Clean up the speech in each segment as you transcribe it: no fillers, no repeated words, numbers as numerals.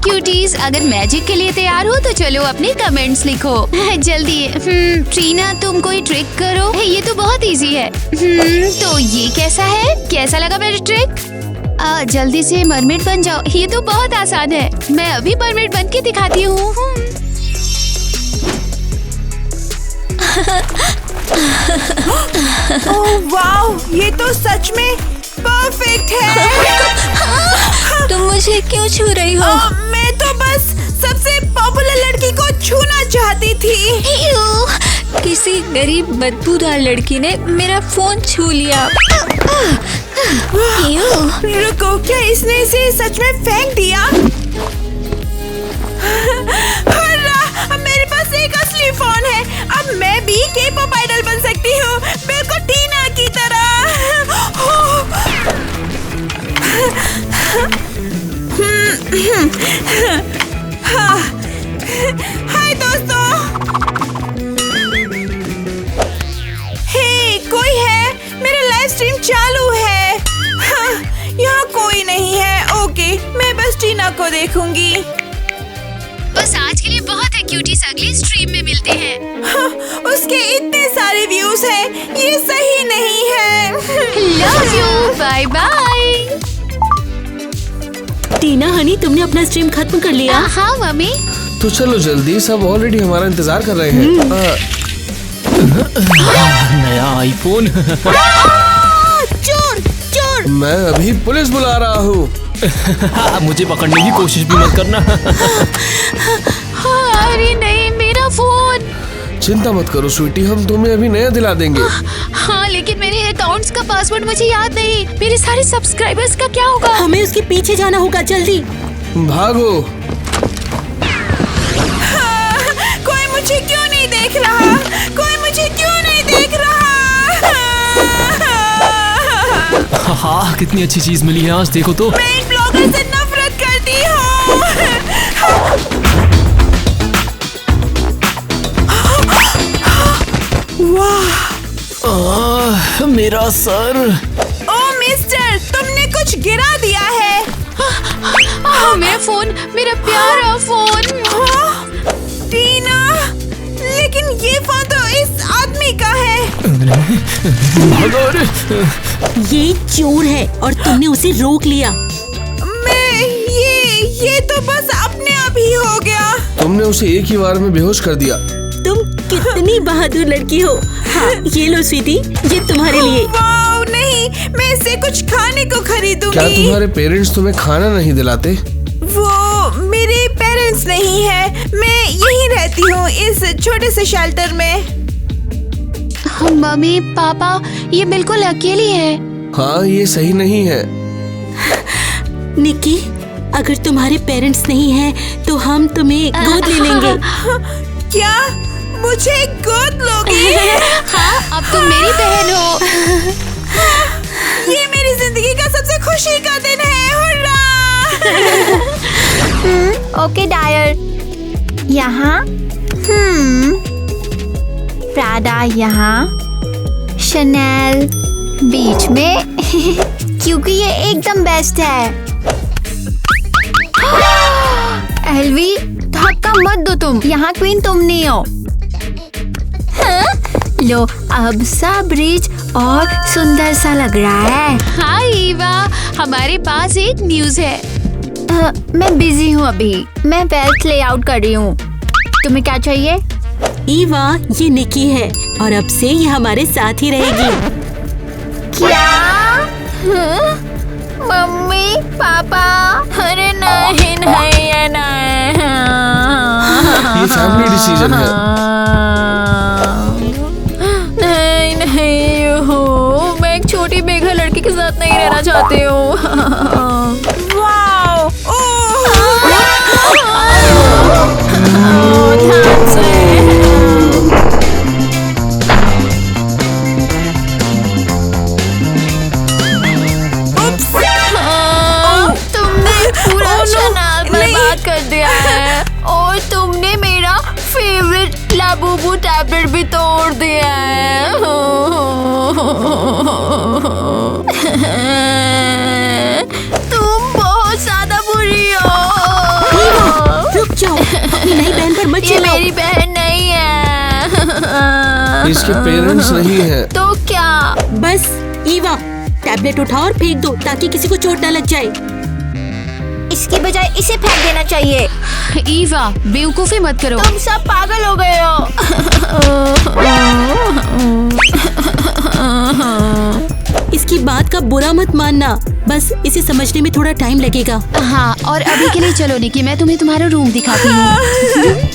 Cuties, अगर magic के लिए तैयार हो तो चलो अपने कमेंट्स लिखो जल्दी। ट्रीना तुम कोई ट्रिक करो। ये तो बहुत इजी है। तो ये कैसा है? कैसा लगा मेरा ट्रिक? जल्दी से मरमेड बन जाओ। ये तो बहुत आसान है। मैं अभी मरमेड बन के दिखाती हूँ। ओह वाओ, ये तो सच में परफेक्ट है। तुम मुझे क्यों छू रही हो? मैं तो बस सबसे पॉपुलर लड़की को छूना चाहती थी। किसी गरीब बदबूदार लड़की ने मेरा फोन छू लिया। रुको, क्या इसने इसे सच में फेंक दिया? हुर्रा, मेरे पास एक असली फोन है। अब मैं भी के-पॉप आइडल बन सकती हूँ, बिल्कुल टीना की तरह। हाय दोस्तों। हे, कोई है? मेरा लाइव स्ट्रीम चालू है। यहाँ कोई नहीं है। ओके, मैं बस टीना को देखूंगी। बस आज के लिए बहुत है क्यूटीज, अगली स्ट्रीम में मिलते हैं। उसके इतने सारे व्यूज हैं, ये सही नहीं है। Love you, bye bye. Tina honey, तुमने अपना स्ट्रीम खत्म कर लिया? हाँ मम्मी। तो चलो जल्दी, सब ऑलरेडी हमारा इंतजार कर रहे हैं। नया आईफोन। चोर चोर। मैं अभी पुलिस बुला रहा हूँ। मुझे पकड़ने की कोशिश भी मत करना। अरे नहीं, मेरा फोन। चिंता मत करो स्वीटी, हम तुम्हें अभी नया दिला देंगे। हाँ, लेकिन मेरे अकाउंट्स का पासवर्ड मुझे याद नहीं। मेरे सारे सब्सक्राइबर्स का क्या होगा? हमें उसके पीछे जाना होगा, जल्दी भागो। कोई मुझे क्यों नहीं देख रहा? कोई मुझे क्यों नहीं देख रहा? हाँ, कितनी अच्छी चीज मिली है आज, देखो तो। मैं इन ब्लॉगर से नफरत करती हूँ। वाह, मेरा सर। ओ मिस्टर, तुमने कुछ गिरा दिया है। मेरा फोन, मेरा प्यारा फोन। टीना, लेकिन ये फोन तो इस आदमी का है। ये चोर है और तुमने उसे रोक लिया। ये तो बस अपने आप ही हो गया। तुमने उसे एक ही बार में बेहोश कर दिया। तुम कितनी बहादुर लड़की हो। हाँ, ये लो स्वीटी, ये तुम्हारे लिए। वाओ, नहीं, मैं इससे कुछ खाने को खरीदूंगी। क्या तुम्हारे पेरेंट्स तुम्हें खाना नहीं दिलाते? वो मेरे पेरेंट्स नहीं है। मैं यहीं रहती हूँ, इस छोटे से शेल्टर में। मम्मी पापा, ये बिल्कुल अकेली है। हाँ, ये सही नहीं है। निक्की, अगर तुम्हारे पेरेंट्स नहीं हैं, तो हम तुम्हें गोद ले लेंगे। क्या मुझे गोद लोगे? हाँ, अब तुम मेरी बहन हो। ये मेरी जिंदगी का सबसे खुशी का दिन है। हुर्रा! ओके डायर, यहाँ प्राडा, यहाँ शनेल बीच में क्योंकि ये एकदम बेस्ट है। एलवी, धक्का मत दो तुम, यहाँ क्वीन तुम नहीं हो। हाँ? लो, अब सब रिच और सुंदर सा लग रहा है। हाँ ईवा, हमारे पास एक न्यूज है। मैं बिजी हूँ अभी, मैं वेल्थ लेआउट कर रही हूँ। तुम्हें क्या चाहिए? ईवा, ये निक्की है और अब से ये हमारे साथ ही रहेगी। क्या? हाँ? मम्मी पापा, अरे नहीं नहीं ये नहीं। ये फैमिली डिसीजन है। नहीं नहीं हो, मैं एक छोटी बेघर लड़की के साथ नहीं रहना चाहती हूँ। वाओ! तुमने पूरा शनाल बर्बाद कर दिया है और तुमने मेरा फेवरेट लाबूबू टैबलेट भी तोड़ दिया है। तुम बहुत ज्यादा बुरी हो। इसके पेरेंट्स नहीं हैं। तो क्या? बस ईवा, टैबलेट उठाओ और फेंक दो ताकि किसी को चोट न लग जाए। इसकी बजाय इसे फेंक देना चाहिए। ईवा, बेवकूफी मत करो। तुम सब पागल हो गए हो। इसकी बात का बुरा मत मानना, बस इसे समझने में थोड़ा टाइम लगेगा। हाँ, और अभी के लिए चलो निकी, मैं तुम्हें तुम्हारा रूम दिखाती हूँ।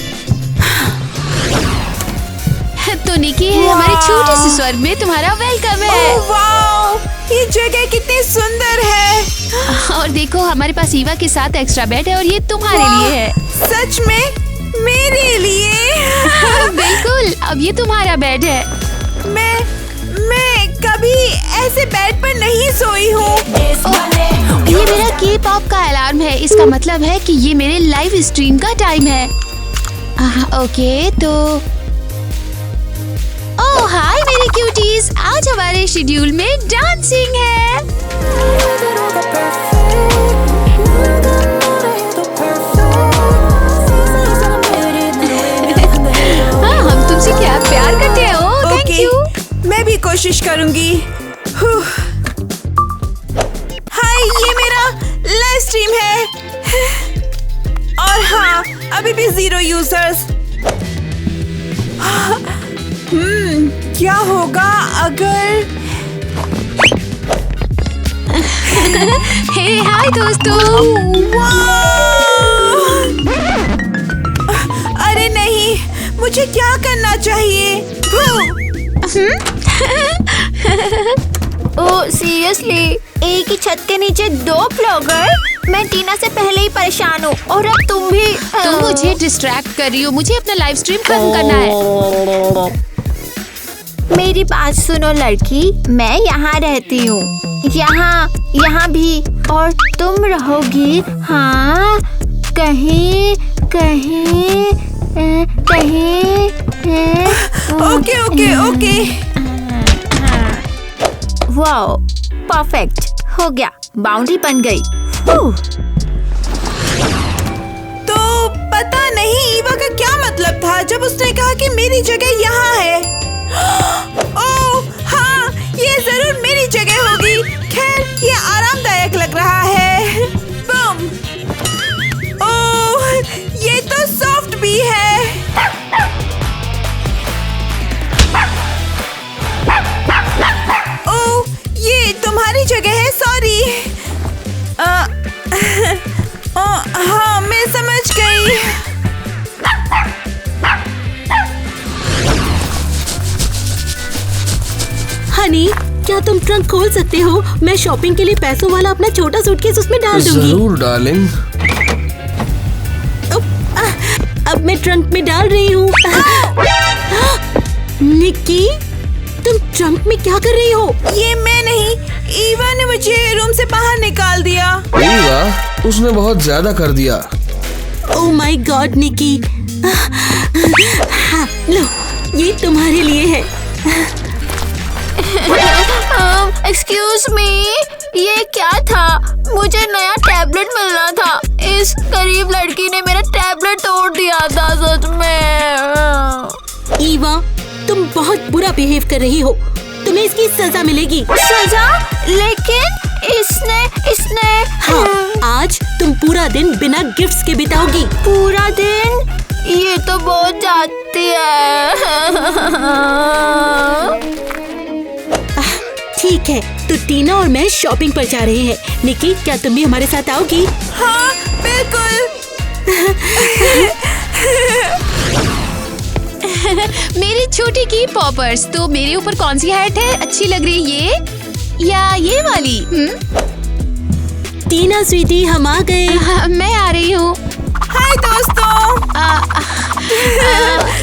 तो निकी, हमारे छोटे से स्वर्ग में तुम्हारा वेलकम है। ओह वाओ, ये जगह कितनी सुंदर है। और देखो, हमारे पास ईवा के साथ एक्स्ट्रा बेड है और ये तुम्हारे लिए है। सच में? मेरे लिए? बिल्कुल, अब ये तुम्हारा बेड है। मैं कभी ऐसे बेड पर नहीं सोई हूँ। ये मेरा के-पॉप का अलार्म है। इसका मतलब है कि ये मेरे लाइव स्ट्रीम का टाइम है। ओके, तो ओह हाय मेरे क्यूटीज, आज हमारे शेड्यूल में डांसिंग है। हाँ, हम तुमसे क्या प्यार करते हैं। Oh thank okay, you. मैं भी कोशिश करूंगी। हाय, ये मेरा लाइव स्ट्रीम है। और हाँ, अभी भी 0 यूजर्स। क्या होगा अगर? हे हाय दोस्तों। अरे नहीं, मुझे क्या करना चाहिए? ओह सीरियसली, एक ही छत के नीचे 2 ब्लॉगर? मैं टीना से पहले ही परेशान हूँ और अब तुम भी। तुम मुझे डिस्ट्रैक्ट कर रही हो। मुझे अपना लाइव स्ट्रीम खत्म करना है। मेरी बात सुनो लड़की, मैं यहाँ रहती हूँ, यहाँ भी, और तुम रहोगी हाँ कहीं। ओके। वाओ, परफेक्ट हो गया, बाउंड्री बन गई। तो पता नहीं ईवा का क्या मतलब था जब उसने कहा कि मेरी जगह यहाँ है। ओह हाँ, ये जरूर मेरी जगह होगी। खैर, ये आरामदायक लग रहा है। बम। ओह, ये तो सॉफ्ट भी है। ओह, ये तुम्हारी जगह है। सॉरी। हाँ, मैं समझ गई। हनी, क्या तुम ट्रंक खोल सकते हो? मैं शॉपिंग के लिए पैसों वाला अपना छोटा सूटकेस उसमें डाल दूंगी। जरूर डार्लिंग। अब मैं ट्रंक में डाल रही हूँ। निक्की, तुम ट्रंक में क्या कर रही हो? ये मैं नहीं, ईवा ने मुझे रूम से बाहर निकाल दिया। ईवा, उसने बहुत ज्यादा कर दिया। ओह माय गॉड निक्की, लो ये तुम्हारे लिए है। एक्सक्यूज मी, ये क्या था? मुझे नया टैबलेट मिलना था। इस गरीब लड़की ने मेरा टैबलेट तोड़ दिया था। सच में ईवा, तुम बहुत बुरा बिहेव कर रही हो। तुम्हें इसकी सजा मिलेगी। सजा? लेकिन इसने हाँ, आज तुम पूरा दिन बिना गिफ्ट्स के बिताओगी। पूरा दिन? ये तो बहुत जाती है। ठीक है, तो टीना और मैं शॉपिंग पर जा रहे हैं। निकी, क्या तुम भी हमारे साथ आओगी? हाँ, बिल्कुल। मेरी छोटी की पॉपर्स, तो मेरे ऊपर कौन सी हैट है अच्छी लग रही है? ये या ये वाली? टीना स्वीटी, हम आ गए। मैं आ रही हूँ। हाय दोस्तों।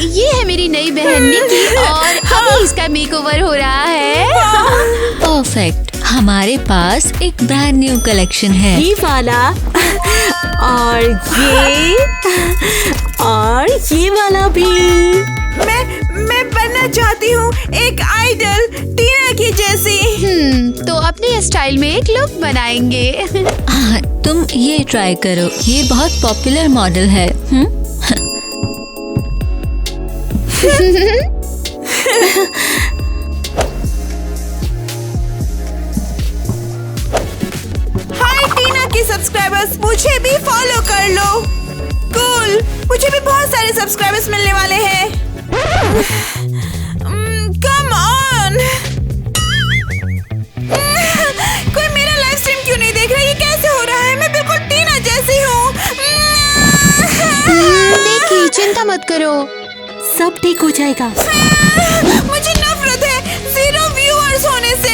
ये है मेरी नई बहन निकी और अभी इसका मेकओवर हो रहा है। परफेक्ट, हमारे पास एक ब्रांड न्यू कलेक्शन है। ये वाला और ये वाला भी। मैं बनना चाहती हूँ एक आइडल, टीना की जैसी। तो अपने स्टाइल में एक लुक बनाएंगे। हाँ, तुम ये ट्राई करो, ये बहुत पॉपुलर मॉडल है। हाय टीना के सब्सक्राइबर्स, मुझे भी फॉलो कर लो। कूल, मुझे भी बहुत सारे सब्सक्राइबर्स मिलने वाले हैं। Come on. कोई मेरा लाइव स्ट्रीम क्यों नहीं देख रहा? ये कैसे हो रहा है? मैं बिल्कुल टीना जैसी हूँ। देखिए, चिंता मत करो। सब ठीक हो जाएगा। मुझे नफरत है 0 व्यूअर्स होने से।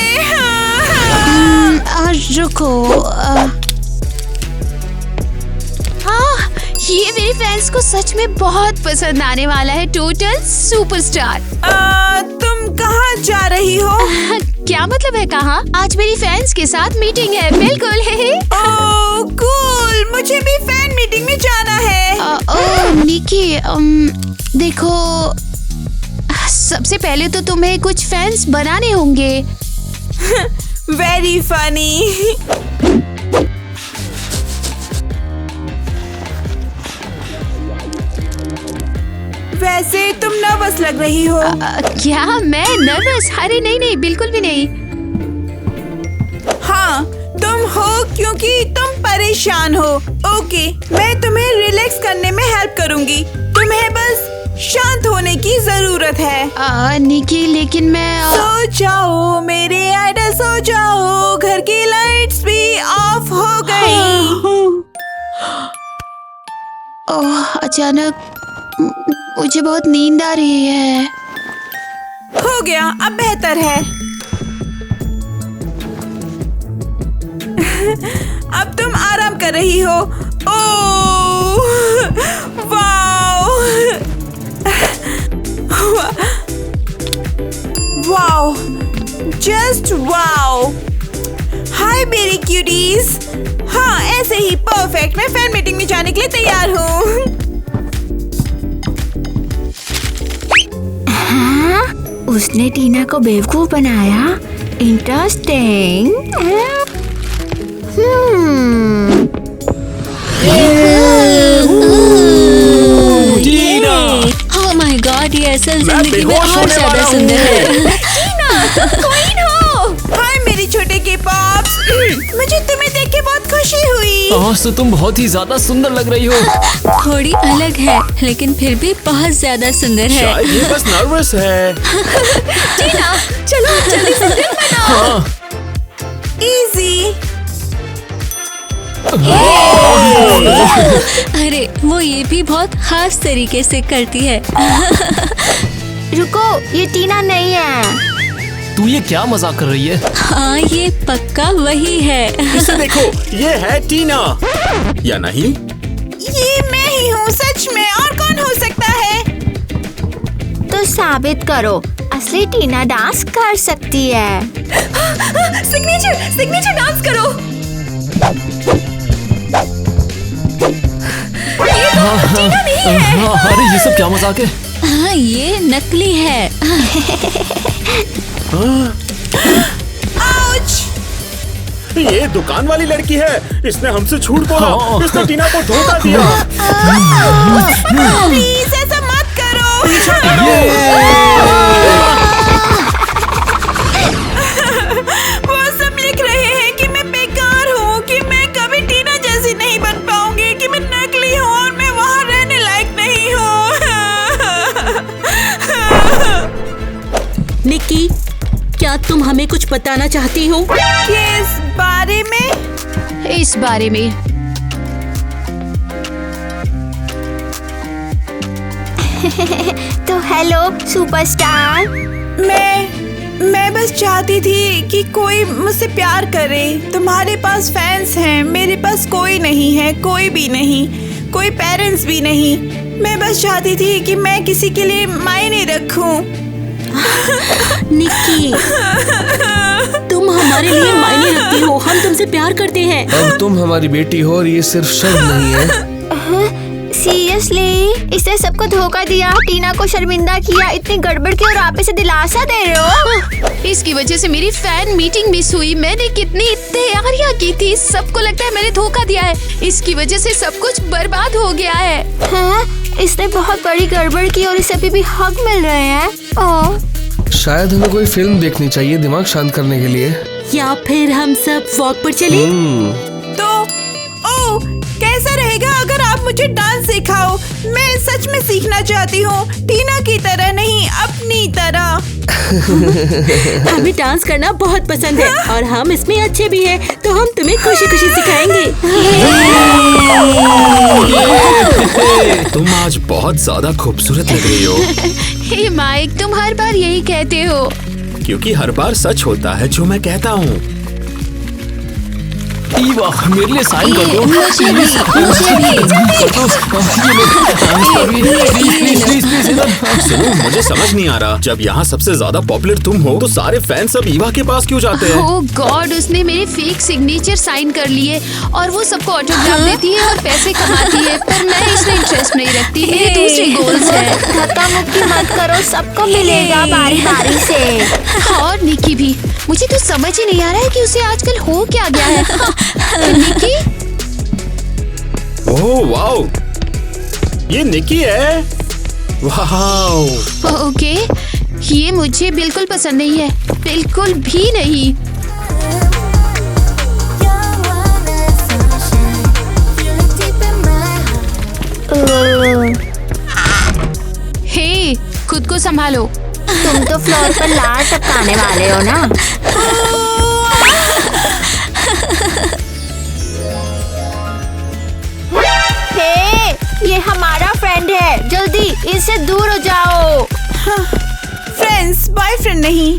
रुको। हाँ, ये मेरे फैंस को सच में बहुत पसंद आने वाला है। Total superstar. तुम कहाँ जा रही हो? क्या मतलब है कहाँ? आज मेरी फैंस के साथ मीटिंग है। बिल्कुल है। ओह कूल, मुझे भी फैन मीटिंग में जाना है। ओह निकी, देखो, सबसे पहले तो तुम्हें कुछ फैंस बनाने होंगे। Very funny. वैसे तुम नर्वस लग रही हो। क्या मैं नर्वस? अरे नहीं नहीं, बिल्कुल भी नहीं। हाँ तुम हो, क्योंकि तुम परेशान हो। ओके, मैं तुम्हें रिलैक्स करने में हेल्प करूंगी। तुम्हें बस शांत होने की जरूरत है। निकी, लेकिन मैं सो जाओ मेरे आइडल, सो जाओ। घर की लाइट्स भी ऑफ हो गई। ओह, अचानक मुझे बहुत नींद आ रही है। हो गया, अब बेहतर है। अब तुम आराम कर रही हो। Oh wow, wow, just wow. Hi मेरी क्यूटीज। हाँ, ऐसे ही परफेक्ट। मैं फैन मीटिंग में जाने के लिए तैयार हूँ। उसने टीना को बेवकूफ बनाया। Interesting. Tina, oh my God, ये असल मैं जिंदगी में बेहोश और होने ज्यादा वाला सुंदर हूँ। है। हाय मेरी छोटे के पॉप्स। मुझे तुम्हें देख के बहुत खुशी हुई। आज तो तुम बहुत ही ज्यादा सुंदर लग रही हो। थोड़ी अलग है, लेकिन फिर भी बहुत ज्यादा सुंदर है। शायद ये बस नर्वस है। टीना, चलो जल्दी से दिल बनाओ। हाँ, इजी। अरे वो ये भी बहुत खास तरीके से करती है। रुको, ये टीना नहीं है। तू ये क्या मजाक कर रही है? हाँ, ये पक्का वही है। इसे देखो, ये है टीना, या नहीं? ये मैं ही हूँ सच में। और कौन हो सकता है? तो साबित करो, असली टीना डांस कर सकती है। सिग्नेचर डांस करो। हाँ, अरे ये सब क्या मजाक है? हाँ, ये नकली है। आउच। ये दुकान वाली लड़की है। इसने हमसे झूठ बोला। हाँ। इसने टीना को धोखा दिया। प्लीज ऐसा मत करो। वो सब लिख रहे हैं कि मैं बेकार हूँ, कि मैं कभी टीना जैसी नहीं बन पाऊंगी, कि मैं नकली हूँ और मैं वहाँ रहने लायक नहीं हूँ। निक्की, क्या तुम हमें कुछ बताना चाहती हो? किस बारे में? इस बारे में। तो हेलो सुपरस्टार। मैं बस चाहती थी कि कोई मुझसे प्यार करे। तुम्हारे पास फैंस हैं, मेरे पास कोई नहीं है, कोई भी नहीं, कोई पेरेंट्स भी नहीं। मैं बस चाहती थी कि मैं किसी के लिए मायने रखूं। निक्की, तुम हमारे लिए मायने रखती हो। हम तुमसे प्यार करते हैं। अब तुम हमारी बेटी हो और ये सिर्फ शब्द नहीं है। सीरियसली, इसने सबको धोखा दिया, टीना को शर्मिंदा किया, इतनी गड़बड़ की, और आप इसे दिलासा दे रहे हो। इसकी वजह से मेरी फैन मीटिंग मिस हुई। मैंने कितनी तैयारियां की थी। सबको लगता है मैंने धोखा दिया है। इसकी वजह से सब कुछ बर्बाद हो गया है। हाँ, इसने बहुत बड़ी गड़बड़ की और इसे अभी भी हक मिल रहे हैं। ओह, शायद हमें कोई फिल्म देखनी चाहिए दिमाग शांत करने के लिए। या फिर हम सब वॉक पर चले? तो ओह, कैसा रहेगा अगर आप मुझे डांस सिखाओ? मैं सच में सीखना चाहती हूँ, टीना की तरह नहीं, अपनी तरह। हमें डांस करना बहुत पसंद है और हम इसमें अच्छे भी हैं, तो हम तुम्हें खुशी खुशी सिखाएंगे। तुम आज बहुत ज्यादा खूबसूरत लग रही हो। हे माइक, तुम हर बार यही कहते हो। क्योंकि हर बार सच होता है जो मैं कहता हूँ। ईवा, मेरे लिए साइन कर दो। सुनो, मुझे समझ नहीं आ रहा, जब यहाँ सबसे ज्यादा पॉपुलर तुम हो तो सारे फैंस अब ईवा के पास क्यों जाते हैं? ओह गॉड, उसने मेरे फेक सिग्नेचर साइन कर लिए और वो सबको ऑटोग्राफ देती है और पैसे कमाती है, पर मैं इसमें इंटरेस्ट नहीं रखती। मेरे दूसरे गोल्स हैं। धक्का मुक्की मत करो, सबको मिलेगा बारी बारी से। और निकी भी। मुझे तो समझ ही नहीं आ रहा है कि उसे आजकल हो क्या गया है। निकी? ओह वाओ, ये निकी है। वाओ। ओके, ये मुझे बिल्कुल पसंद नहीं है, बिल्कुल भी नहीं। हे, खुद को संभालो। तुम तो फ्लोर पर लार टपकाने वाले हो ना। हे, ये हमारा फ्रेंड है, जल्दी इससे दूर हो जाओ। फ्रेंड्स, बॉयफ्रेंड नहीं।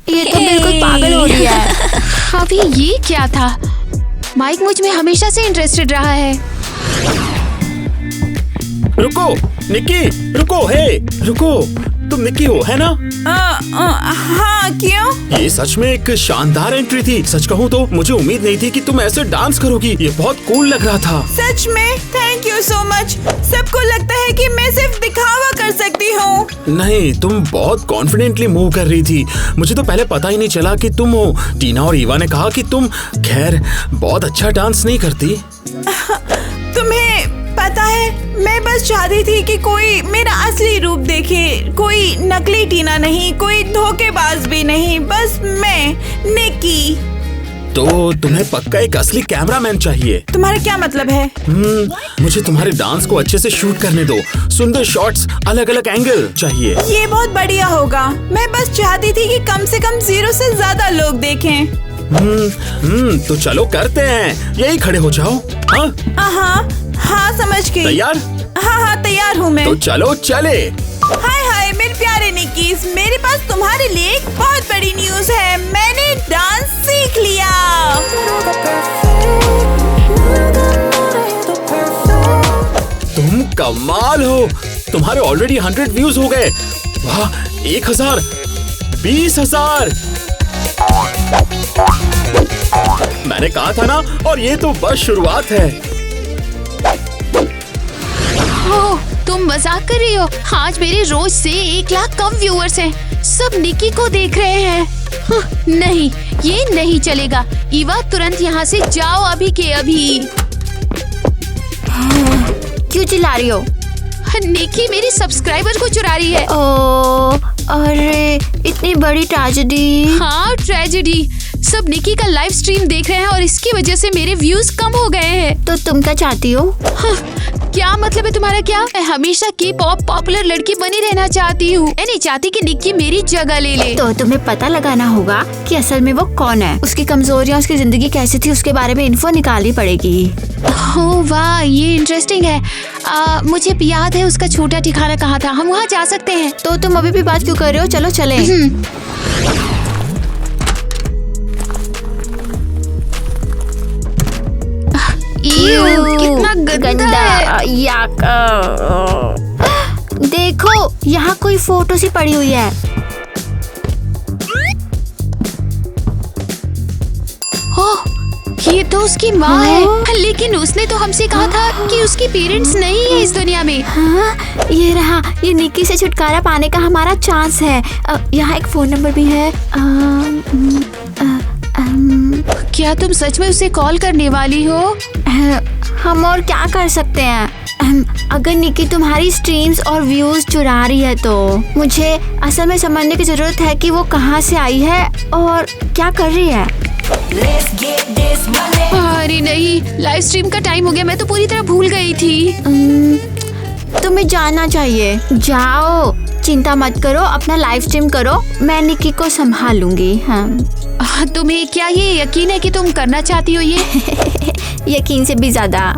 ये तो बिल्कुल पागल हो रही है। अभी ये क्या था? माइक मुझ में हमेशा से इंटरेस्टेड रहा है। रुको निकी, रुको, हे रुको, तुम निकी हो है ना? हाँ, क्यों? ये सच में एक शानदार एंट्री थी। सच कहूँ तो मुझे उम्मीद नहीं थी कि तुम ऐसे डांस करोगी। ये बहुत कूल लग रहा था। सच में थैंक यू सो मच। सबको लगता है कि मैं सिर्फ दिखावा कर सकती हूँ। नहीं, तुम बहुत कॉन्फिडेंटली मूव कर रही थी। मुझे तो पहले पता ही नहीं चला कि तुम हो। टीना और ईवा ने कहा कि तुम खैर बहुत अच्छा डांस नहीं करती। तुम्हें पता है, मैं बस चाहती थी कि कोई मेरा असली रूप देखे, कोई नकली टीना नहीं, कोई धोखेबाज भी नहीं, बस मैं, निकी। तो तुम्हें पक्का एक असली कैमरामैन चाहिए। तुम्हारा क्या मतलब है? मुझे तुम्हारे डांस को अच्छे से शूट करने दो। सुंदर शॉट्स, अलग अलग एंगल चाहिए। ये बहुत बढ़िया होगा। मैं बस चाहती थी कि कम से कम 0 से ज्यादा लोग देखें। तो चलो करते हैं। यही खड़े हो जाओ। हाँ, समझ गई। तैयार? हाँ, तैयार हूँ मैं। तो चलो चले। हाय मेरे प्यारे निकीस, मेरे पास तुम्हारे लिए एक बहुत बड़ी न्यूज़ है। मैंने डांस सीख लिया। तुम कमाल हो। तुम्हारे ऑलरेडी 100 व्यूज हो गए। वाह, 1000, 20,000। मैंने कहा था ना, और ये तो बस शुरुआत है। ओह, तुम मजाक कर रही हो? आज मेरे रोज से 1 लाख कम व्यूअर्स हैं। सब निकी को देख रहे हैं। नहीं, ये नहीं चलेगा। ईवा, तुरंत यहाँ से जाओ, अभी के अभी। क्यों चिल्ला रही हो? निकी मेरी सब्सक्राइबर को चुरा रही है। अरे इतनी बड़ी ट्रेजेडी। हाँ, ट्रेजेडी। सब निकी का लाइव स्ट्रीम देख रहे हैं और इसकी वजह से मेरे व्यूज कम हो गए हैं। तो तुम क्या चाहती हो? क्या मतलब है तुम्हारा? क्या मैं हमेशा की पॉप पॉपुलर लड़की बनी रहना चाहती हूँ। मैं नहीं चाहती कि निक्की मेरी जगह ले ले। तो तुम्हें पता लगाना होगा कि असल में वो कौन है, उसकी कमजोरियाँ, उसकी जिंदगी कैसी थी, उसके बारे में इन्फो निकालनी पड़ेगी। ओह वाह, ये इंटरेस्टिंग है। मुझे याद है उसका छोटा ठिकाना कहाँ था। हम वहाँ जा सकते हैं। तो तुम अभी भी बात क्यों कर रहे हो? चलो चले। कितना गंदा है। देखो, यहाँ कोई फोटो सी पड़ी हुई है। ओह, ये तो उसकी माँ है। लेकिन उसने तो हमसे कहा था कि उसकी पेरेंट्स नहीं है इस दुनिया में। हाँ, ये रहा। ये निक्की से छुटकारा पाने का हमारा चांस है। यहाँ एक फोन नंबर भी है। क्या तुम सच में उसे कॉल करने वाली हो? हम और क्या कर सकते हैं? अगर निकी तुम्हारी स्ट्रीम्स और व्यूज चुरा रही है तो मुझे असल में समझने की जरूरत है कि वो कहाँ से आई है और क्या कर रही है। अरे नहीं, लाइव स्ट्रीम का टाइम हो गया, मैं तो पूरी तरह भूल गई थी। तुम्हें जाना चाहिए, जाओ, चिंता मत करो, अपना लाइव स्ट्रीम करो, मैं निकी को संभाल लूंगी। हाँ। तुम्हें क्या ये यकीन है कि तुम करना चाहती हो ये? यकीन से भी ज्यादा।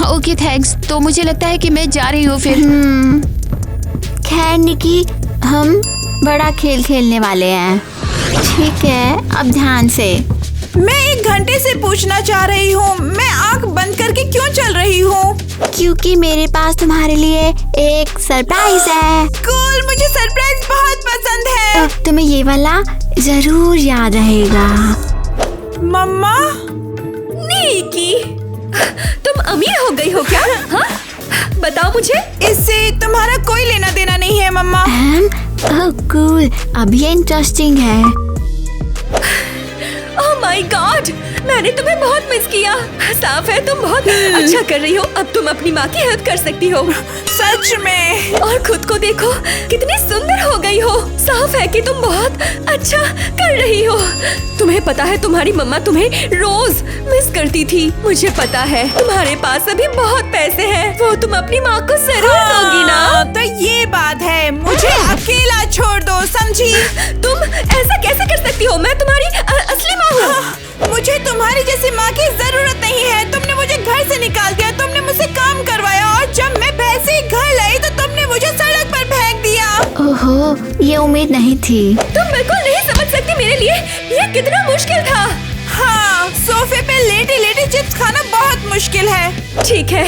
ओके थैंक्स, तो मुझे लगता है कि मैं जा रही हूँ फिर। खैर निकी, हम बड़ा खेल खेलने वाले हैं, ठीक है? अब ध्यान से। मैं 1 घंटे से पूछना चाह रही हूँ, मैं आँख बंद करके क्यों चल रही हूँ? क्योंकि मेरे पास तुम्हारे लिए एक सरप्राइज है। कूल, मुझे सरप्राइज बहुत पसंद है। तुम्हें ये वाला जरूर याद रहेगा। मम्मा, निकी, तुम अमीर हो गई हो क्या? हाँ? बताओ मुझे। इससे तुम्हारा कोई लेना देना नहीं है मम्मा। ओह कूल, अब ये इंटरेस्टिंग है। ओह माय गॉड, मैंने तुम्हें बहुत मिस किया। साफ है तुम बहुत अच्छा कर रही हो, अब तुम अपनी माँ की हेल्प कर सकती हो। सच में। और खुद को देखो, कितनी सुंदर हो गई हो। साफ है कि तुम बहुत अच्छा कर रही हो। तुम्हें पता है तुम्हारी मम्मा तुम्हें रोज मिस करती थी। मुझे पता है तुम्हारे पास अभी बहुत पैसे हैं, वो तुम अपनी माँ को जरूर दोगी ना। तो ये बात है, मुझे अकेला छोड़ दो, समझी? तुम ऐसा कैसे कर सकती हो? मैं तुम्हारी असली माँ हूँ। मुझे तुम्हारी जैसी माँ की जरूरत नहीं है। तुमने मुझे घर से निकाल दिया, तुमने मुझसे काम करवाया और जब मैं पैसे घर लाई तो तुमने मुझे सड़क पर फेंक दिया। ओहो, ये उम्मीद नहीं थी। तुम बिल्कुल नहीं समझ सकती मेरे लिए ये कितना मुश्किल था। हाँ, सोफे पे लेटे लेटे चिप्स खाना बहुत मुश्किल है। ठीक है,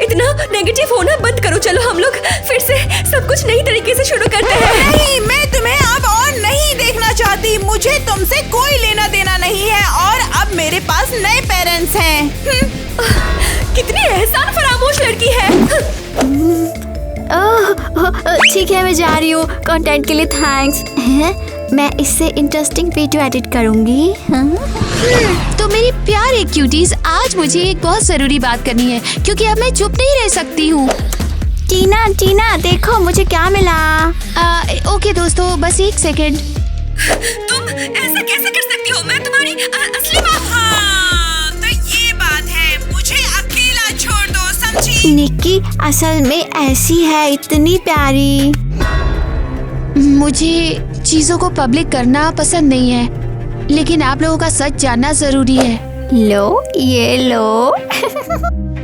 इतना नेगेटिव होना बंद करो। चलो हम लोग फिर से सब कुछ नई तरीके से शुरू करते हैं। नहीं, मैं तुम्हें अब और नहीं देखना चाहती। मुझे तुमसे कोई लेना देना नहीं है और अब मेरे पास नए पेरेंट्स हैं। कितनी एहसान फरामोश लड़की है। ठीक है, मैं जा रही हूँ। कंटेंट के लिए थैंक्स। मैं इससे इंटरेस्टिंग वीडियो एडिट करूंगी। तो मेरी प्यारे क्यूटीज, आज मुझे एक बहुत जरूरी बात करनी है क्योंकि अब मैं चुप नहीं रह सकती हूँ। टीना, टीना देखो मुझे क्या मिला। ओके दोस्तों, बस 1 सेकेंड। तुम ऐसा कैसे कर सकती हो? मैं तुम्हारी असली माँ। हाँ, तो ये बात है, मुझे अकेला छोड़ दो, समझी? निक्की असल में ऐसी है, इतनी प्यारी। मुझे चीजों को पब्लिक करना पसंद नहीं है, लेकिन आप लोगों का सच जानना जरूरी है। लो, ये लो।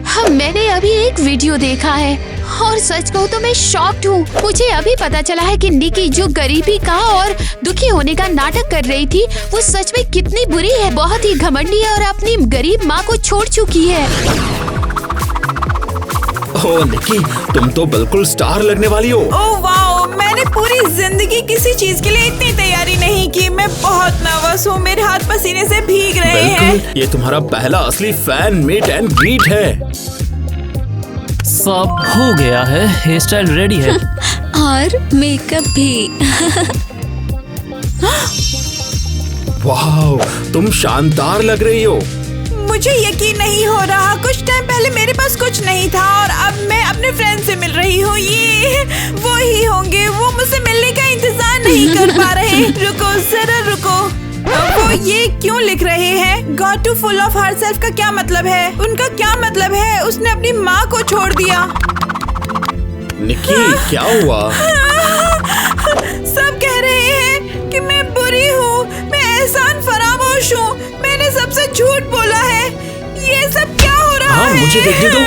हाँ, मैंने अभी एक वीडियो देखा है और सच कहूँ तो मैं शॉक्ड हूँ। मुझे अभी पता चला है कि निकी जो गरीबी का और दुखी होने का नाटक कर रही थी, वो सच में कितनी बुरी है, बहुत ही घमंडी है और अपनी गरीब माँ को छोड़ चुकी है। ओह निकी, तुम तो बिल्कुल स्टार लगने वाली हो। ओह वाओ, मैंने पूरी जिंदगी किसी चीज के लिए इतनी तैयारी नहीं की। मैं बहुत नर्वस हूँ, मेरे हाथ पसीने से भीग रहे हैं। बिल्कुल, ये तुम्हारा पहला असली फैन मीट एंड ग्रीट है। सब हो गया है, हेयर स्टाइल रेडी है। और मेकअप भी। वाह, तुम शानदार लग रही हो। मुझे यकीन नहीं हो रहा, कुछ टाइम पहले मेरे पास कुछ नहीं था और अब मैं अपने फ्रेंड से मिल रही हूँ। ये वो ही होंगे, वो मुझसे मिलने का इंतजार नहीं कर पा रहे। रुको जरा रुको, वो ये क्यों लिख रहे हैं? Got too full of herself का क्या मतलब है? उनका क्या मतलब है? उसने अपनी माँ को छोड़ दिया। निकी, क्या हुआ? सब कह रहे हैं कि मैं बुरी हूँ, मैं एहसान फरामोश हूँ, मैंने सबसे झूठ बोला है। ये सब क्या हो रहा हाँ, है? मुझे देखने दो।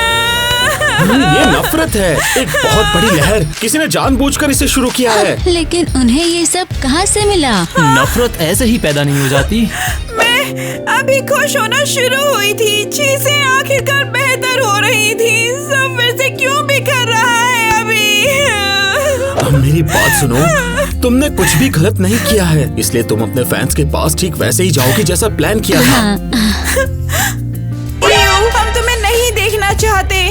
ये नफरत है, एक बहुत बड़ी लहर। किसी ने जानबूझकर इसे शुरू किया है। लेकिन उन्हें ये सब कहाँ से मिला? नफरत ऐसे ही पैदा नहीं हो जाती। मैं अभी खुश होना शुरू हुई थी, चीजें आखिरकार बेहतर हो रही थी, सब फिर से क्यों बिखर रहा है अभी? अब मेरी बात सुनो, तुमने कुछ भी गलत नहीं किया है, इसलिए तुम अपने फैंस के पास ठीक वैसे ही जाओगी जैसा प्लान किया था। हम तुम्हें नहीं देखना चाहते।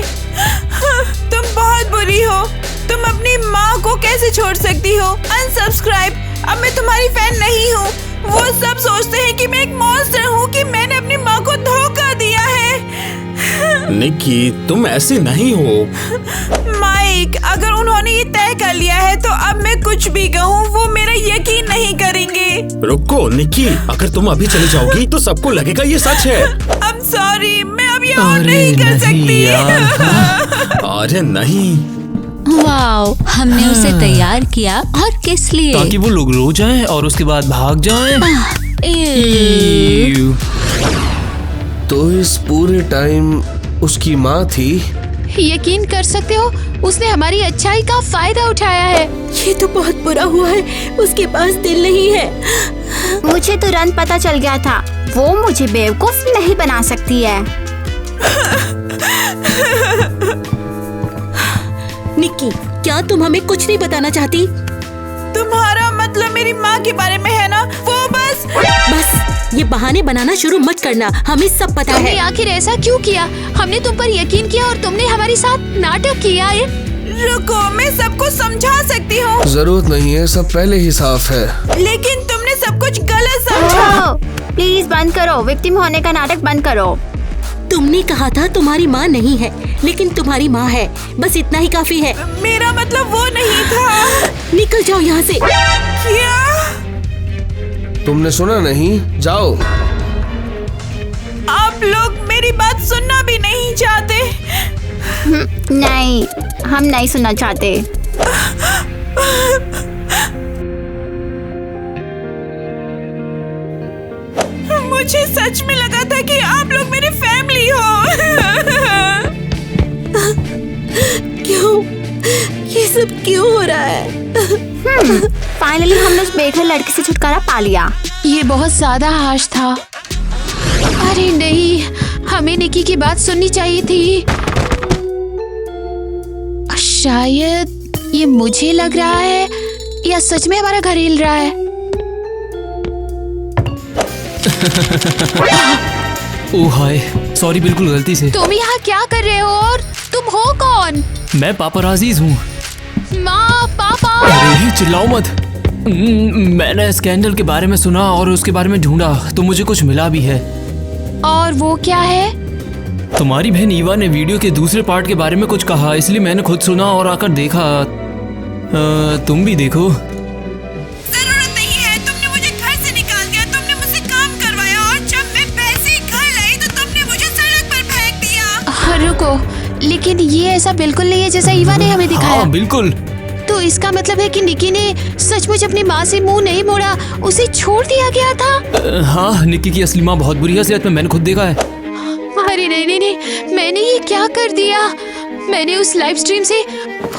तुम बहुत बुरी हो, तुम अपनी माँ को कैसे छोड़ सकती हो? अनसब्सक्राइब, अब मैं तुम्हारी फैन नहीं हूँ। वो सब सोचते हैं कि मैं एक मॉन्स्टर हूँ, कि मैंने अपनी माँ को धोखा दिया है। निक्की, तुम ऐसे नहीं हो। माइक, अगर उन्होंने ये तय कर लिया है तो अब मैं कुछ भी कहूँ वो मेरा यकीन नहीं करेंगे। रुको निक्की, अगर तुम अभी चली जाओगी तो सबको लगेगा ये सच है। I'm sorry, मैं अब ये और नहीं कर सकती। अरे नहीं। वाओ, हमने उसे तैयार किया और किस लिए? ताकि वो लोग रो जाएं और उसके बाद भाग जाएं। एव। तो इस पूरे टाइम उसकी माँ थी। यकीन कर सकते हो, उसने हमारी अच्छाई का फायदा उठाया है। ये तो बहुत बुरा हुआ है, उसके पास दिल नहीं है। मुझे तुरंत पता चल गया था, वो मुझे बेवकूफ नहीं बना सकती है। निक्की, क्या तुम हमें कुछ नहीं बताना चाहती? तुम्हारा मतलब मेरी माँ के बारे में है ना? वो बस ये बहाने बनाना शुरू मत करना, हमें सब पता तुमने है। आखिर ऐसा क्यों किया? हमने तुम पर यकीन किया और तुमने हमारे साथ नाटक किया है। रुको, मैं सबको समझा सकती हूँ। जरूरत नहीं है, सब पहले ही साफ है। लेकिन तुमने सब कुछ गलत समझा। प्लीज बंद करो, विक्टिम होने का नाटक बंद करो। तुमने कहा था तुम्हारी माँ नहीं है, लेकिन तुम्हारी माँ है, बस इतना ही काफी है। मेरा मतलब वो नहीं था। निकल जाओ यहाँ से। क्या? तुमने सुना नहीं? जाओ। आप लोग मेरी बात सुनना भी नहीं चाहते। नहीं, हम नहीं सुनना चाहते। मुझे सच में लगा था कि आप लोग मेरी फैमिली हो। क्यों? ये सब क्यों हो रहा है? फाइनली हमने उस बेघर लड़की से छुटकारा पा लिया। ये बहुत ज्यादा हाश था। अरे नहीं, हमें निकी की बात सुननी चाहिए थी। शायद ये मुझे लग रहा है या सच में हमारा घर हिल रहा है। ओह हाय, सॉरी, बिल्कुल गलती से। तुम यहाँ क्या कर रहे हो और तुम हो कौन? मैं पापराजीज हूँ। माँ, पापा। अरे चिल्लाओ मत। मैंने स्कैंडल के बारे में सुना और उसके बारे में ढूंढा तो मुझे कुछ मिला भी है। और वो क्या है? तुम्हारी बहन ईवा ने वीडियो के दूसरे पार्ट के बारे में कुछ कहा, इसलिए मैंने खुद सुना और आकर देखा। तुम भी देखो। जरूरत नहीं है, तुमने मुझे घर से निकाल दिया, तुमने मुझसे काम करवाया और जब मैं पैसे घर लाई तो तुमने मुझे सड़क पर फेंक दिया। रुको, लेकिन ये ऐसा बिल्कुल नहीं है जैसा ईवा ने हमें दिखाया। हाँ बिल्कुल। तो इसका मतलब है कि निकी ने सचमुच अपनी माँ से मुंह नहीं मोड़ा, उसे छोड़ दिया गया था। हाँ, निक्की की असली माँ बहुत बुरी है सेहत में, मैंने खुद देखा है। अरे नहीं नहीं नहीं, मैंने ये क्या कर दिया? मैंने उस लाइव स्ट्रीम से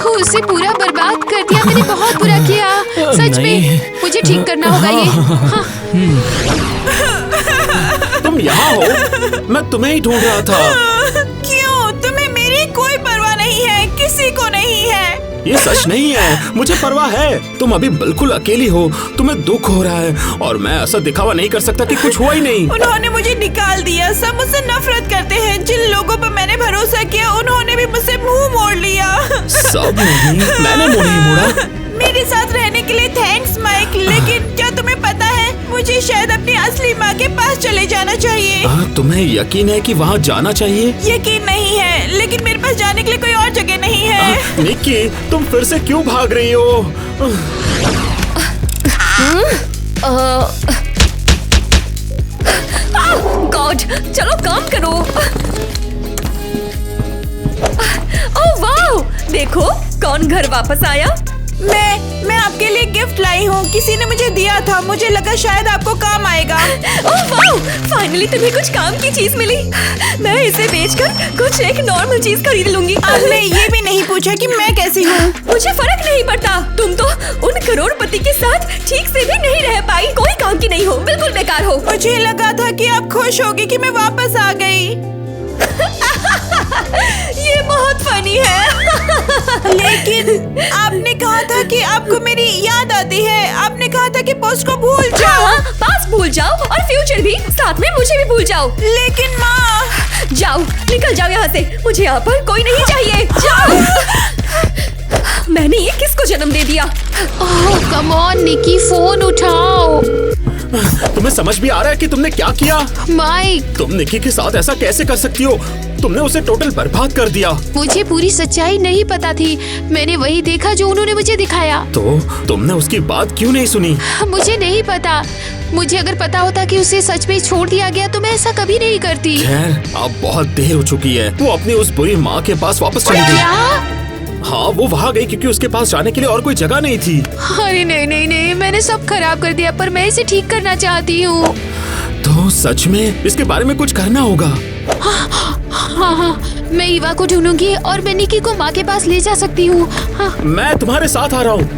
उसे पूरा बर्बाद कर दिया। मैंने बहुत बुरा किया, सच में। मुझे ठीक करना होगा ये। हाँ। तुम यहाँ हो? मैं तुम्हें ही ढूंढ रहा था। क्यों? तुम्हें मेरी कोई परवाह नहीं है, किसी को नहीं है। ये सच नहीं है, मुझे परवाह है। तुम अभी बिल्कुल अकेली हो, तुम्हें दुख हो रहा है और मैं ऐसा दिखावा नहीं कर सकता कि कुछ हुआ ही नहीं। उन्होंने मुझे निकाल दिया, सब मुझसे नफरत करते हैं। जिन लोगों पर मैंने भरोसा किया उन्होंने भी मुझसे मुंह मोड़ लिया। सब नहीं, मैंने मुंह नहीं मोड़ा। मेरे साथ रहने के लिए थैंक्स माइक, लेकिन क्या तुम्हें पता है मुझे शायद अपनी असली माँ के पास चले जाना चाहिए। तुम्हें यकीन है कि वहाँ जाना चाहिए? यकीन नहीं है, लेकिन मेरे पास जाने के लिए कोई और जगह नहीं है। निक्की, तुम फिर से क्यों भाग रही हो? गॉड, चलो काम करो। ओह वाओ, देखो कौन घर वापस आया। मैं आपके लिए गिफ्ट लाई हूँ, किसी ने मुझे दिया था, मुझे लगा शायद आपको काम आएगा। ओह वाओ, फाइनली तुम्हें कुछ काम की चीज मिली। मैं इसे बेचकर कुछ एक नॉर्मल चीज खरीद लूंगी। आपने ये भी नहीं पूछा कि मैं कैसी हूँ। मुझे फर्क नहीं पड़ता, तुम तो उन करोड़पति के साथ ठीक से भी नहीं रह पाई, कोई काम की नहीं हो, बिल्कुल बेकार हो। मुझे लगा था कि आप खुश होगी कि मैं वापस आ गई। ये बहुत फनी है। लेकिन आपने कहा था कि आपको मेरी याद आती है, आपने कहा था कि पोस्ट को भूल जाओ। हाँ, पास भूल जाओ और फ्यूचर भी, साथ में मुझे भी भूल जाओ। लेकिन माँ, जाओ, निकल जाओ यहाँ से, मुझे यहाँ पर कोई नहीं चाहिए। जाओ। मैंने ये किसको जन्म दे दिया? ओह कम ऑन निकी, फोन उठाओ। तुम्हें समझ भी आ रहा है कि तुमने क्या किया? माइक, तुम निक्की के साथ ऐसा कैसे कर सकती हो? तुमने उसे टोटल बर्बाद कर दिया। मुझे पूरी सच्चाई नहीं पता थी, मैंने वही देखा जो उन्होंने मुझे दिखाया। तो तुमने उसकी बात क्यों नहीं सुनी? मुझे नहीं पता, मुझे अगर पता होता कि उसे सच में छोड़ दिया गया तो मैं ऐसा कभी नहीं करती। खैर, अब बहुत देर हो चुकी है। वो अपनी उस बुरी माँ के पास वापस चली गई। क्या? हाँ, वो वहाँ गई क्योंकि उसके पास जाने के लिए और कोई जगह नहीं थी। अरे नहीं नहीं नहीं, मैंने सब खराब कर दिया, पर मैं इसे ठीक करना चाहती हूँ। तो सच में इसके बारे में कुछ करना होगा। हाँ, मैं ईवा को ढूंढूंगी और मैं निकी को माँ के पास ले जा सकती हूँ। हाँ। मैं तुम्हारे साथ आ रहा हूँ।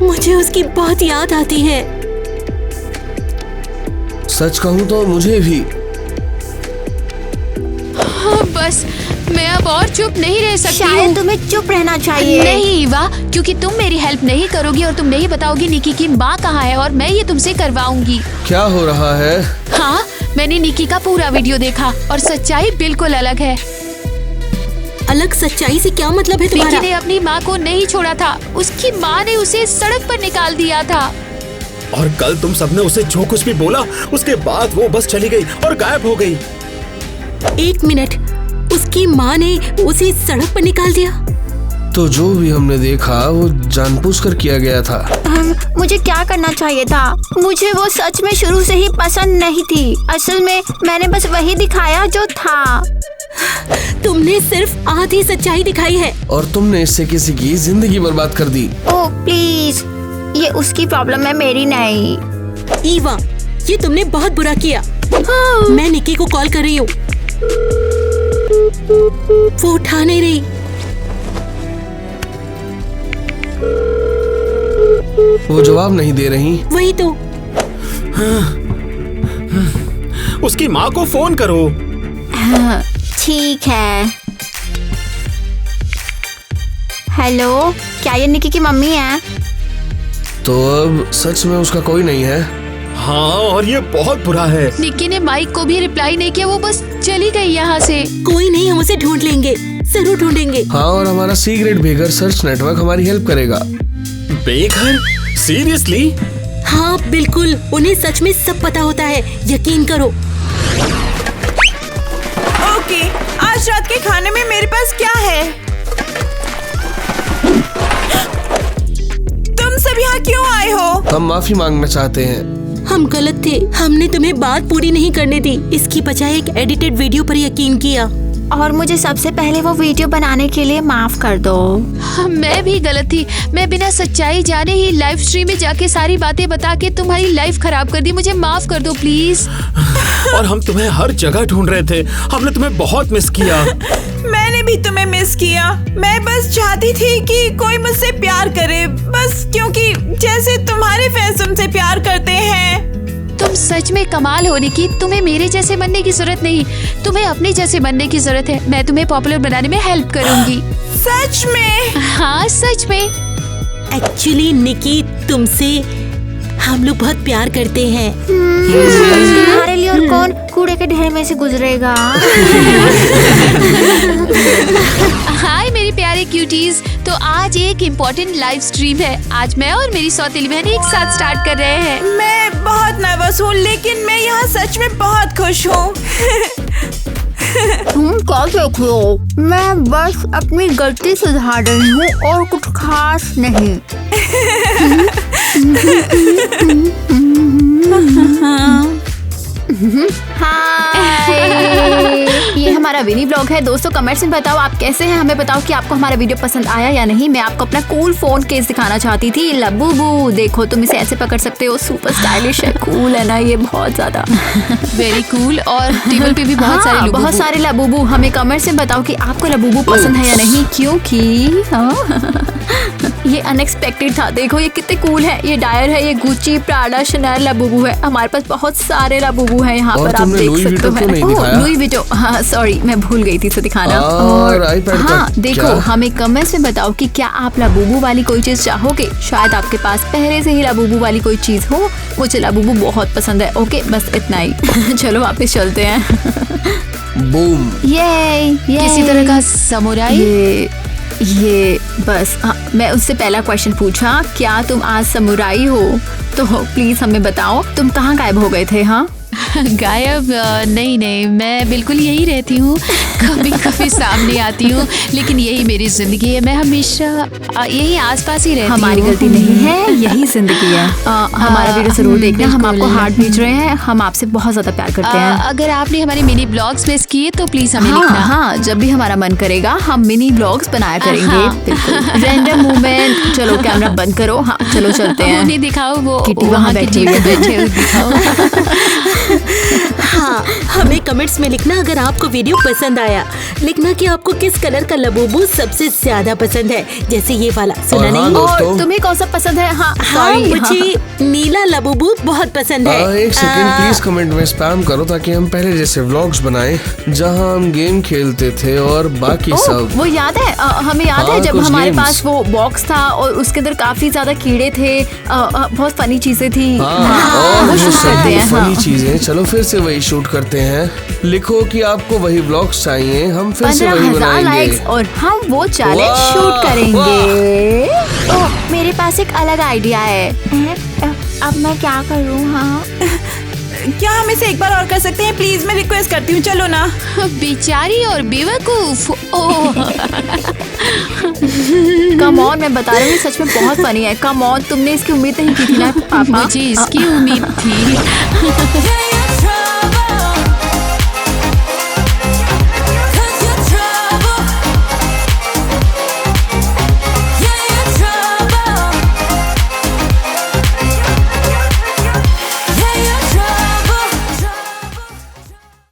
मुझे उसकी बहुत याद आती है। सच कहूँ तो मुझे भी। हाँ, बस मैं अब और चुप नहीं रह सकती शायद हूँ। तुम्हें चुप रहना चाहिए। नहीं ईवा, क्योंकि तुम मेरी हेल्प नहीं करोगी और तुम नहीं बताओगी निकी की माँ कहाँ है, और मैं ये तुमसे करवाऊंगी। क्या हो रहा है? हाँ, मैंने निकी का पूरा वीडियो देखा और सच्चाई बिल्कुल अलग है। अलग सच्चाई से क्या मतलब है निकी तुम्हारा? ने अपनी माँ को नहीं छोड़ा था, उसकी माँ ने उसे सड़क पर निकाल दिया था। और कल तुम सबने उसे जो कुछ भी बोला, उसके बाद वो बस चली गई और गायब हो गई। 1 मिनट, उसकी माँ ने उसे सड़क पर निकाल दिया? तो जो भी हमने देखा वो जानबूझकर किया गया था। मुझे क्या करना चाहिए था? मुझे वो सच में शुरू से ही पसंद नहीं थी। असल में मैंने बस वही दिखाया जो था। तुमने सिर्फ आधी सच्चाई दिखाई है। और तुमने इससे किसी की जिंदगी बर्बाद कर दी। ओह प्लीज, ये उसकी प्रॉब्लम है, मेरी नहीं। ईवा, ये तुमने बहुत बुरा किया। मैं निकी को कॉल कर रही हूँ। वो उठा नहीं रही। वो जवाब नहीं दे रही। वही तो। उसकी माँ को फोन करो। ठीक है। हेलो, क्या ये निकी की मम्मी है? तो अब सच में उसका कोई नहीं है। हाँ, और ये बहुत बुरा है। निकी ने माइक को भी रिप्लाई नहीं किया, वो बस चली गई यहाँ से। कोई नहीं, हम उसे ढूंढ लेंगे, जरूर ढूंढेंगे। हाँ, और हमारा सीक्रेट बेगर सर्च नेटवर्क हमारी हेल्प करेगा। बेघर? सीरियसली? हाँ बिल्कुल, उन्हें सच में सब पता होता है, यकीन करो। ओके, आज रात के खाने में मेरे पास क्या है? तुम सब यहाँ क्यों आए हो? हम माफी मांगना चाहते हैं। हम गलत थे, हमने तुम्हें बात पूरी नहीं करने दी, इसकी बजाय एक एडिटेड वीडियो पर यकीन किया। और मुझे सबसे पहले वो वीडियो बनाने के लिए माफ कर दो। मैं भी गलत थी, मैं बिना सच्चाई जाने ही लाइव स्ट्रीम में जाके सारी बातें बता के तुम्हारी लाइफ खराब कर दी। मुझे माफ कर दो प्लीज। और हम तुम्हें हर जगह ढूंढ रहे थे, हमने तुम्हें बहुत मिस किया। मैंने भी तुम्हें मिस किया। मैं बस चाहती थी कि कोई मुझसे प्यार करे, बस क्योंकि जैसे तुम्हारे फैंस तुमसे प्यार करते हैं। तुम सच में कमाल हो निकी, तुम्हें मेरे जैसे बनने की जरूरत नहीं, तुम्हें अपने जैसे बनने की जरूरत है। मैं तुम्हें पॉपुलर बनाने में हेल्प करूंगी। सच में? हाँ सच में। एक्चुअली निकी, तुमसे हम लोग बहुत प्यार करते हैं। तुम्हारे लिए और कौन कूड़े के ढेर में से गुजरेगा? हाय मेरी प्यारे क्यूटीज, तो आज एक इम्पोर्टेंट लाइव स्ट्रीम है। आज मैं और मेरी सौतेली बहन एक साथ स्टार्ट कर रहे हैं। मैं बहुत नर्वस हूँ, लेकिन मैं यहाँ सच में बहुत खुश हूँ। तुम क्या देख रहे हो? मैं बस अपनी गलती सुधार रही हूँ और कुछ खास नहीं। हाय, ये हमारा विनी ब्लॉग है। दोस्तों कमेंट्स में बताओ आप कैसे हैं, हमें बताओ कि आपको हमारा वीडियो पसंद आया या नहीं। मैं आपको अपना कूल फोन केस दिखाना चाहती थी। लबूबू देखो, तुम इसे ऐसे पकड़ सकते हो, सुपर स्टाइलिश है, कूल है ना ये बहुत ज्यादा। Very cool. और टेबल पे भी बहुत सारे लबूबू। बहुत सारे लबूबू। हमें कमेंट्स में बताओ कि आपको लबूबू पसंद है या नहीं, क्योंकि ये अनएक्सपेक्टेड था। देखो ये कितने कूल है। ये डायर है, ये गुच्ची, प्राडा, शनेल लबूबू है। हमारे पास बहुत सारे लबूबू हैं यहाँ पर, आप देख सकते हो। लुई विटो, हाँ सॉरी मैं भूल गई थी इसे दिखाना। और iPad हाँ का देखो, क्या? हमें कमेंट्स में बताओ कि क्या आप लबूबू वाली कोई चीज चाहोगे। शायद आपके पास पहले से ही लबूबू वाली कोई चीज हो। मुझे लबूबू बहुत पसंद है। ओके बस इतना ही। चलो वापस चलते हैं। बूम। ये किसी तरह का समुराई। ये बस हाँ, मैं उससे पहला क्वेश्चन पूछा, क्या तुम आज समुराई हो? तो प्लीज हमें बताओ तुम कहाँ गायब हो गए थे? हाँ गायब नहीं नहीं, मैं बिल्कुल यही रहती हूँ। कभी कभी सामने आती हूँ, लेकिन यही मेरी जिंदगी है। मैं हमेशा यही आसपास ही रहती हूँ। हमारी गलती नहीं है, यही जिंदगी है। हमारा वीडियो जरूर देखना। हम आपको हार्ट भेज रहे हैं। हम आपसे बहुत ज्यादा प्यार करते हैं। अगर आपने हमारे मिनी ब्लॉग्स मिस किए तो प्लीज हमें लिखना। हाँ, जब भी हमारा मन करेगा हम मिनी ब्लॉग्स बनाया करेंगे। बिल्कुल रैंडम मूवमेंट। चलो कैमरा बंद करो। हाँ चलो चलते हैं। उन्हें दिखाओ, वो किटी वहाँ बैठी हुई है। बैठे हुए दिखाओ। हाँ, हमें कमेंट्स में लिखना अगर आपको वीडियो पसंद आया। लिखना कि आपको किस कलर का लबूबू सबसे ज्यादा पसंद है, जैसे ये वाला। सुना और हाँ नहीं? दोस्तों, और तुम्हें कौन सा पसंद है? हाँ हाँ, sorry, मुझे नीला लबूबू बहुत पसंद है। एक सेकंड प्लीज कमेंट में स्पैम करो ताकि हम पहले जैसे व्लॉग्स बनाएं जहां हम गेम खेलते थे और बाकी सब। वो याद है? हमें याद हाँ, है जब कुछ हमारे games। पास वो बॉक्स था और उसके अंदर काफी ज्यादा कीड़े थे। बहुत फनी चीजें थी। और वो वो शूट करते सभी हैं। फनी चीजें, चलो फिर से वही शूट करते हैं। लिखो कि आपको वही व्लॉग्स चाहिए, हम फिर से वही 15,000 बनाएंगे। लाइक्स और हम वो चैलेंज वाह, शूट करेंगे। ओह, मेरे पास एक अलग आइडिया है। अब मैं क्या करूँ? हाँ क्या हम इसे एक बार और कर सकते हैं? प्लीज मैं रिक्वेस्ट करती हूँ, चलो ना। बेचारी और बेवकूफ। ओह कम ऑन, मैं बता रही हूँ सच में बहुत फनी है। कम ऑन, तुमने इसकी उम्मीद नहीं की थी ना पापा? मुझे इसकी उम्मीद थी।